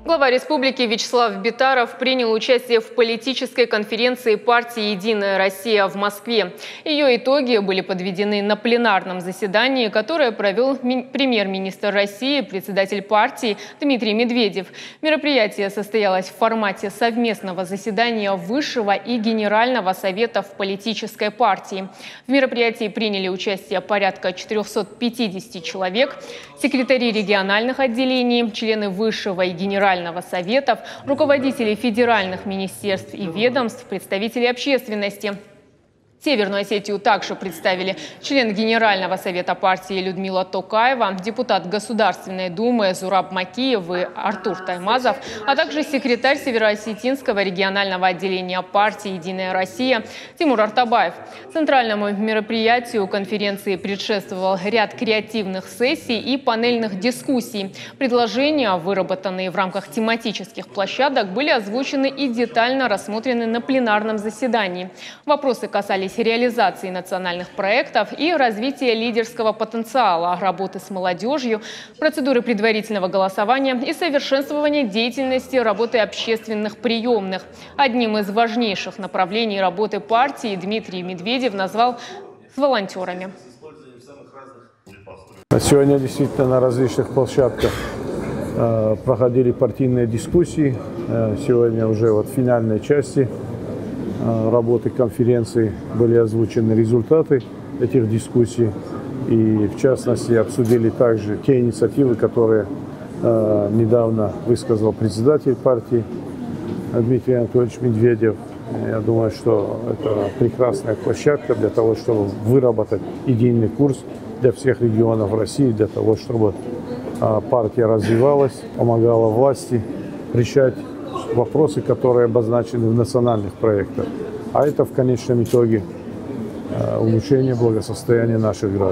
Глава республики Вячеслав Битаров принял участие в политической конференции партии «Единая Россия» в Москве. Ее итоги были подведены на пленарном заседании, которое провел премьер-министр России, председатель партии Дмитрий Медведев. Мероприятие состоялось в формате совместного заседания Высшего и Генерального советов политической партии. В мероприятии приняли участие порядка 450 человек, секретари региональных отделений, члены Высшего и Генерального советов, руководители федеральных министерств и ведомств, представители общественности. Северную Осетию также представили член Генерального совета партии Людмила Токаева, депутат Государственной Думы Зураб Макиев и Артур Таймазов, а также секретарь Североосетинского регионального отделения партии «Единая Россия» Тимур Артабаев. Центральному мероприятию конференции предшествовал ряд креативных сессий и панельных дискуссий. Предложения, выработанные в рамках тематических площадок, были озвучены и детально рассмотрены на пленарном заседании. Вопросы касались реализации национальных проектов и развития лидерского потенциала, работы с молодежью, процедуры предварительного голосования и совершенствования деятельности работы общественных приемных. Одним из важнейших направлений работы партии Дмитрий Медведев назвал с волонтерами. Сегодня действительно на различных площадках проходили партийные дискуссии. Сегодня уже в финальной части работы конференции были озвучены результаты этих дискуссий. И в частности обсудили также те инициативы, которые недавно высказал председатель партии Дмитрий Анатольевич Медведев. Я думаю, что это прекрасная площадка для того, чтобы выработать единый курс для всех регионов России, для того, чтобы партия развивалась, помогала власти решать вопросы, которые обозначены в национальных проектах. А это в конечном итоге улучшение благосостояния наших граждан.